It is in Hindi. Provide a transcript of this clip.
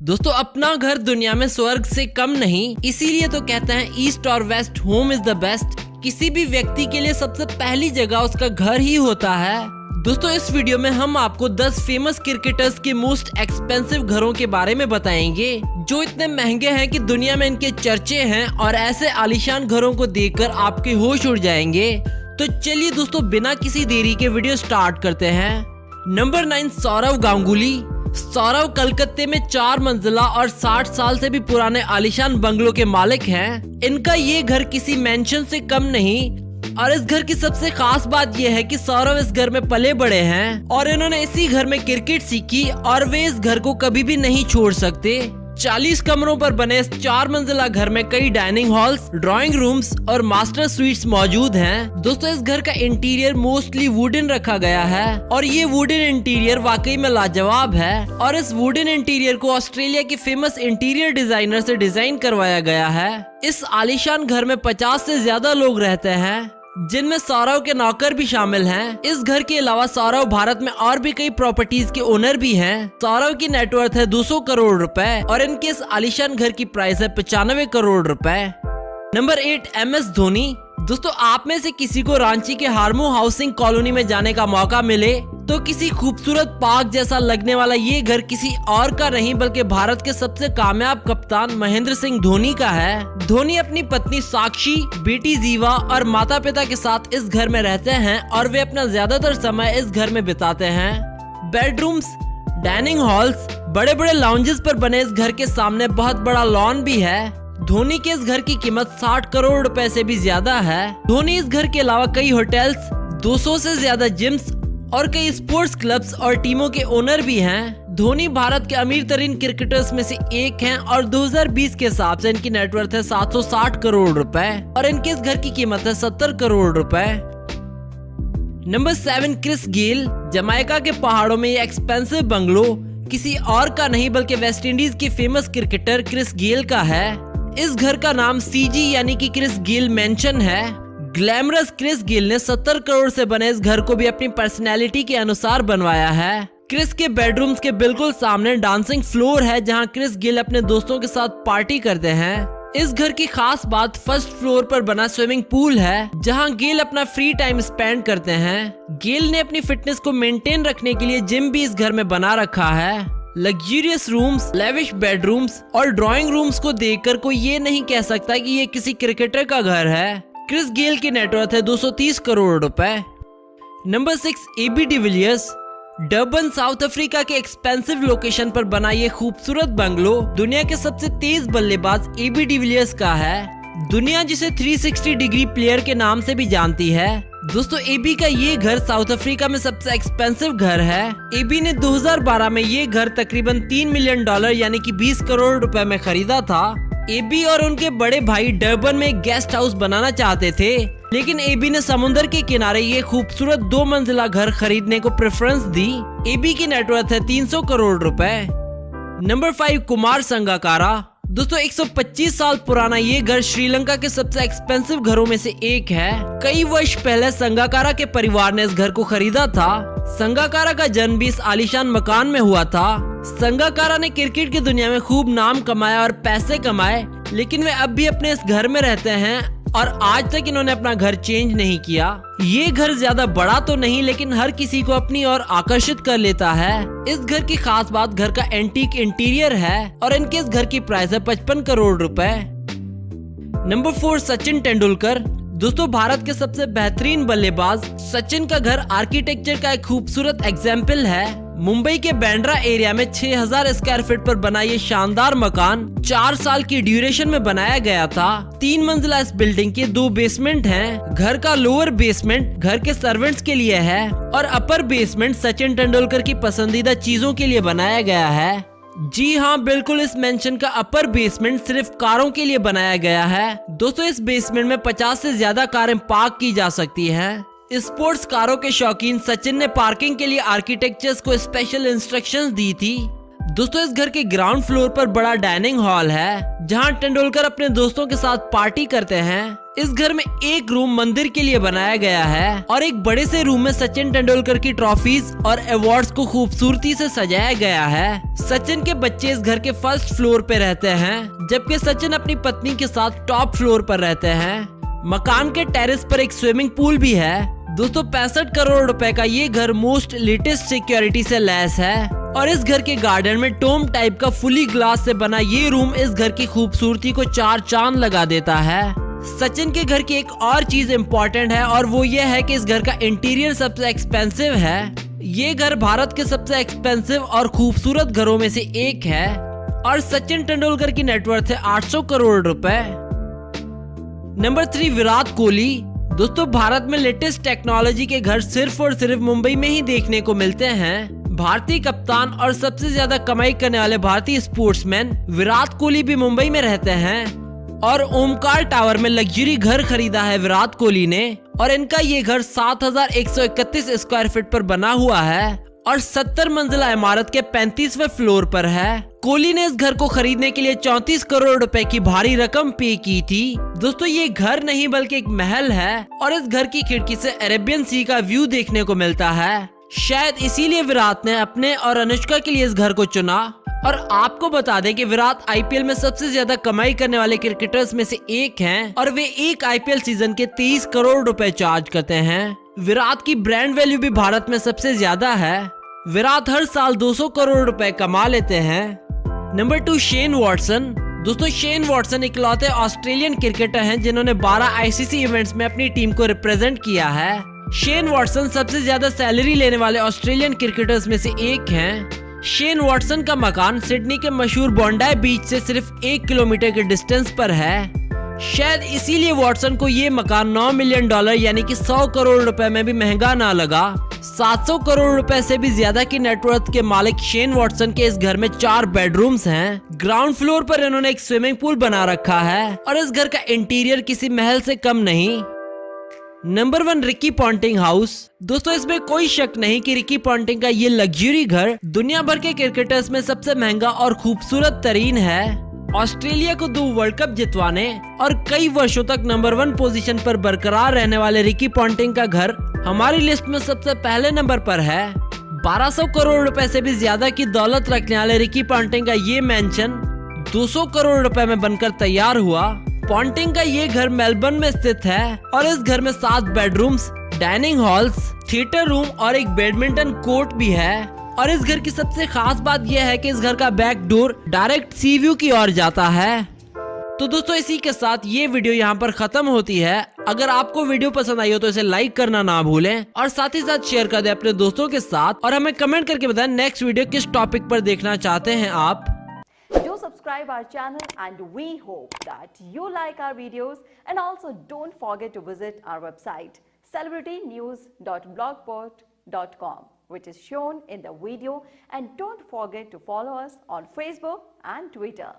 दोस्तों अपना घर दुनिया में स्वर्ग से कम नहीं, इसीलिए तो कहते हैं ईस्ट और west home is the best. किसी भी व्यक्ति के लिए सबसे पहली जगह उसका घर ही होता है। दोस्तों इस वीडियो में हम आपको 10 फेमस क्रिकेटर्स के मोस्ट एक्सपेंसिव घरों के बारे में बताएंगे जो इतने महंगे हैं कि दुनिया में इनके चर्चे हैं, और ऐसे आलीशान घरों को देखकर आपके होश उड़ जाएंगे। तो चलिए दोस्तों बिना किसी देरी के वीडियो स्टार्ट करते हैं। नंबर 9, सौरव गांगुली। सौरव कलकत्ते में 4 मंजिला और 60 साल से भी पुराने आलीशान बंगलों के मालिक हैं। इनका ये घर किसी मेंशन से कम नहीं, और इस घर की सबसे खास बात यह है कि सौरव इस घर में पले बड़े हैं और इन्होंने इसी घर में क्रिकेट सीखी, और वे इस घर को कभी भी नहीं छोड़ सकते। 40 कमरों पर बने इस 4 मंजिला घर में कई डाइनिंग हॉल्स, ड्राइंग रूम्स और मास्टर स्वीट्स मौजूद हैं। दोस्तों इस घर का इंटीरियर मोस्टली वुडन रखा गया है, और ये वुडन इंटीरियर वाकई में लाजवाब है। और इस वुडन इंटीरियर को ऑस्ट्रेलिया के फेमस इंटीरियर डिजाइनर से डिजाइन करवाया गया है। इस आलीशान घर में 50 से ज्यादा लोग रहते हैं, जिनमें सौरव के नौकर भी शामिल हैं। इस घर के अलावा सौरव भारत में और भी कई प्रॉपर्टीज के ओनर भी हैं। सौरव की नेटवर्थ है 200 करोड़ रुपए, और इनके इस आलीशान घर की प्राइस है 95 करोड़ रुपए। Number 8, MS Dhoni. दोस्तों आप में से किसी को रांची के हार्मो हाउसिंग कॉलोनी में जाने का मौका मिले तो किसी खूबसूरत पार्क जैसा लगने वाला ये घर किसी और का नहीं बल्कि भारत के सबसे कामयाब कप्तान महेंद्र सिंह धोनी का है। धोनी अपनी पत्नी साक्षी, बेटी जीवा और माता पिता के साथ इस घर में रहते हैं, और वे अपना ज्यादातर समय इस घर में बिताते हैं। बेडरूम्स, डाइनिंग हॉल्स, बड़े बड़े लाउंजेस पर बने इस घर के सामने बहुत बड़ा लॉन भी है। धोनी के इस घर की कीमत 60 करोड़ रुपए से भी ज्यादा है। धोनी इस घर के अलावा कई होटल्स, 200 से ज्यादा जिम्स और कई स्पोर्ट्स क्लब्स और टीमों के ओनर भी हैं। धोनी भारत के अमीर तरीन क्रिकेटर्स में से एक हैं, और 2020 के हिसाब से इनकी नेटवर्थ है 760 करोड़ रुपए, और इनके इस घर की कीमत है 70 करोड़ रुपए। Number 7, Chris Gayle. जमाइका के पहाड़ों में ये एक्सपेंसिव बंगलो किसी और का नहीं बल्कि वेस्ट इंडीज के फेमस क्रिकेटर क्रिस गेल का है। इस घर का नाम CG यानी कि क्रिस गेल मेंशन है। ग्लैमरस क्रिस गेल ने 70 करोड़ से बने इस घर को भी अपनी पर्सनैलिटी के अनुसार बनवाया है। क्रिस के बेडरूम्स के बिल्कुल सामने डांसिंग फ्लोर है, जहां क्रिस गेल अपने दोस्तों के साथ पार्टी करते हैं। इस घर की खास बात फर्स्ट फ्लोर पर बना स्विमिंग पूल है, जहां गेल अपना फ्री टाइम स्पेंड करते हैं। गेल ने अपनी फिटनेस को मेंटेन रखने के लिए जिम भी इस घर में बना रखा है। लग्जूरियस रूम्स, लेविश बेडरूम्स और ड्राइंग रूम्स को देखकर कोई ये नहीं कह सकता कि ये किसी क्रिकेटर का घर है। क्रिस गेल की नेटवर्थ है 230 करोड़ रुपए। Number 6, AB de Villiers. Durban south Africa के एक्सपेंसिव लोकेशन पर बना ये खूबसूरत बंगलो दुनिया के सबसे तेज बल्लेबाज AB डिविलियर्स का है। दुनिया जिसे 360 डिग्री प्लेयर के नाम से भी जानती है। दोस्तों AB का ये घर साउथ अफ्रीका में सबसे एक्सपेंसिव घर है। AB ने 2012 में ये घर तकरीबन $3 मिलियन यानी कि 20 करोड़ रुपए में खरीदा था। AB और उनके बड़े भाई डर्बन में एक गेस्ट हाउस बनाना चाहते थे, लेकिन AB ने समुद्र के किनारे ये खूबसूरत 2 मंजिला घर खरीदने को प्रेफरेंस दी। AB की नेटवर्थ है 300 करोड़ रुपए। नंबर 5, कुमार संगकारा। दोस्तों 125 साल पुराना ये घर श्रीलंका के सबसे एक्सपेंसिव घरों में से एक है। कई वर्ष पहले संगकारा के परिवार ने इस घर को खरीदा था। संगकारा का जन्म भी इस आलीशान मकान में हुआ था। संगकारा ने क्रिकेट की दुनिया में खूब नाम कमाया और पैसे कमाए, लेकिन वे अब भी अपने इस घर में रहते हैं, और आज तक इन्होंने अपना घर चेंज नहीं किया। ये घर ज्यादा बड़ा तो नहीं, लेकिन हर किसी को अपनी ओर आकर्षित कर लेता है। इस घर की खास बात घर का एंटीक इंटीरियर है, और इनके इस घर की प्राइस है 55 करोड़ रुपए। नंबर 4, सचिन तेंदुलकर। दोस्तों भारत के सबसे बेहतरीन बल्लेबाज सचिन का घर आर्किटेक्चर का एक खूबसूरत एग्जाम्पल है। मुंबई के बांद्रा एरिया में 6000 स्क्वायर फीट पर बना ये शानदार मकान 4 साल की ड्यूरेशन में बनाया गया था। 3 मंजिला इस बिल्डिंग के 2 बेसमेंट हैं। घर का लोअर बेसमेंट घर के सर्वेंट्स के लिए है, और अपर बेसमेंट सचिन तेंदुलकर की पसंदीदा चीजों के लिए बनाया गया है। जी हाँ, बिल्कुल, इस मेंशन का अपर बेसमेंट सिर्फ कारों के लिए बनाया गया है। दोस्तों इस बेसमेंट में 50 से ज्यादा कारें पार्क की जा सकती हैं। स्पोर्ट्स कारों के शौकीन सचिन ने पार्किंग के लिए आर्किटेक्चर्स को स्पेशल इंस्ट्रक्शंस दी थी। दोस्तों इस घर के ग्राउंड फ्लोर पर बड़ा डाइनिंग हॉल है, जहां तेंदुलकर अपने दोस्तों के साथ पार्टी करते हैं। इस घर में एक रूम मंदिर के लिए बनाया गया है और एक बड़े से रूम में सचिन तेंदुलकर की ट्रॉफीज और अवार्ड्स को खूबसूरती से सजाया गया है। सचिन के बच्चे इस घर के फर्स्ट फ्लोर पे रहते हैं, जबकि सचिन अपनी पत्नी के साथ टॉप फ्लोर पर रहते हैं। मकान के टेरेस पर एक स्विमिंग पूल भी है। दोस्तों 65 करोड़ रुपए का ये घर मोस्ट लेटेस्ट सिक्योरिटी से लैस है और इस घर के गार्डन में टोम टाइप का फुली ग्लास से बना ये रूम इस घर की खूबसूरती को 4 चांद लगा देता है। सचिन के घर की एक और चीज इम्पोर्टेंट है और वो ये है कि इस घर का इंटीरियर सबसे एक्सपेंसिव है। ये घर भारत के सबसे एक्सपेंसिव और खूबसूरत घरों में से एक है और सचिन तेंदुलकर की नेटवर्थ है 800 करोड़ रुपए। नंबर 3 विराट कोहली। दोस्तों भारत में लेटेस्ट टेक्नोलॉजी के घर सिर्फ और सिर्फ मुंबई में ही देखने को मिलते हैं। भारतीय कप्तान और सबसे ज्यादा कमाई करने वाले भारतीय स्पोर्ट्समैन विराट कोहली भी मुंबई में रहते हैं और ओमकार टावर में लग्जरी घर खरीदा है विराट कोहली ने और इनका ये घर 7131 स्क्वायर फीट पर बना हुआ है और 70 मंजिला इमारत के 35वें फ्लोर पर है। कोहली ने इस घर को खरीदने के लिए 34 करोड़ रुपए की भारी रकम पे की थी। दोस्तों ये घर नहीं बल्कि एक महल है और इस घर की खिड़की से अरेबियन सी का व्यू देखने को मिलता है। शायद इसीलिए विराट ने अपने और अनुष्का के लिए इस घर को चुना। और आपको बता दें कि विराट आईपीएल में सबसे ज्यादा कमाई करने वाले क्रिकेटर्स में से एक हैं और वे एक आईपीएल सीजन के 23 करोड़ रुपए चार्ज करते हैं। विराट की ब्रांड वैल्यू भी भारत में सबसे ज्यादा है। विराट हर साल 200 करोड़ रुपए कमा लेते हैं। Number 2 Shane Watson. दोस्तों शेन वॉटसन इकलौते ऑस्ट्रेलियन क्रिकेटर हैं जिन्होंने 12 आईसीसी इवेंट्स में अपनी टीम को रिप्रेजेंट किया है। शेन वॉटसन सबसे ज्यादा सैलरी लेने वाले ऑस्ट्रेलियन क्रिकेटर्स में से एक हैं। शेन वॉटसन का मकान सिडनी के मशहूर बॉन्डाई बीच से सिर्फ 1 किलोमीटर के डिस्टेंस पर है। शायद इसीलिए वॉटसन को ये मकान $9 मिलियन यानी कि 100 करोड़ रुपए में भी महंगा ना लगा। 700 करोड़ रुपए से भी ज्यादा की नेटवर्थ के मालिक शेन वॉटसन के इस घर में 4 बेडरूम्स हैं। ग्राउंड फ्लोर पर इन्होंने एक स्विमिंग पूल बना रखा है और इस घर का इंटीरियर किसी महल से कम नहीं। Number 1 Ricky Ponting house. दोस्तों इसमें कोई शक नहीं कि रिकी पॉन्टिंग का ये लग्जरी घर दुनिया भर के क्रिकेटर्स में सबसे महंगा और खूबसूरत तरीन है। ऑस्ट्रेलिया को 2 वर्ल्ड कप जितवाने और कई वर्षों तक नंबर 1 पोजीशन पर बरकरार रहने वाले रिकी पॉन्टिंग का घर हमारी लिस्ट में सबसे पहले नंबर पर है। 1200 करोड़ रुपए से भी ज्यादा की दौलत रखने वाले रिकी पॉन्टिंग का ये मैंशन 200 करोड़ रुपए में बनकर तैयार हुआ। पॉन्टिंग का ये घर मेलबर्न में स्थित है और इस घर में 7 bedrooms, dining halls, theatre room और एक बैडमिंटन कोर्ट भी है। और इस घर की सबसे खास बात यह है कि इस घर का बैक डोर डायरेक्ट सी व्यू की ओर जाता है। तो दोस्तों इसी के साथ ये वीडियो यहाँ पर खत्म होती है। अगर आपको वीडियो पसंद आई हो तो इसे लाइक करना ना भूलें और साथ ही साथ शेयर कर दें अपने दोस्तों के साथ और हमें कमेंट करके बताएं नेक्स्ट वीडियो किस टॉपिक पर देखना चाहते हैं आप। Do subscribe our channel and we hope that you like our videos and also don't forget to visit our website celebritynews.blogspot.com which is shown in the video and don't forget to follow us on Facebook and Twitter.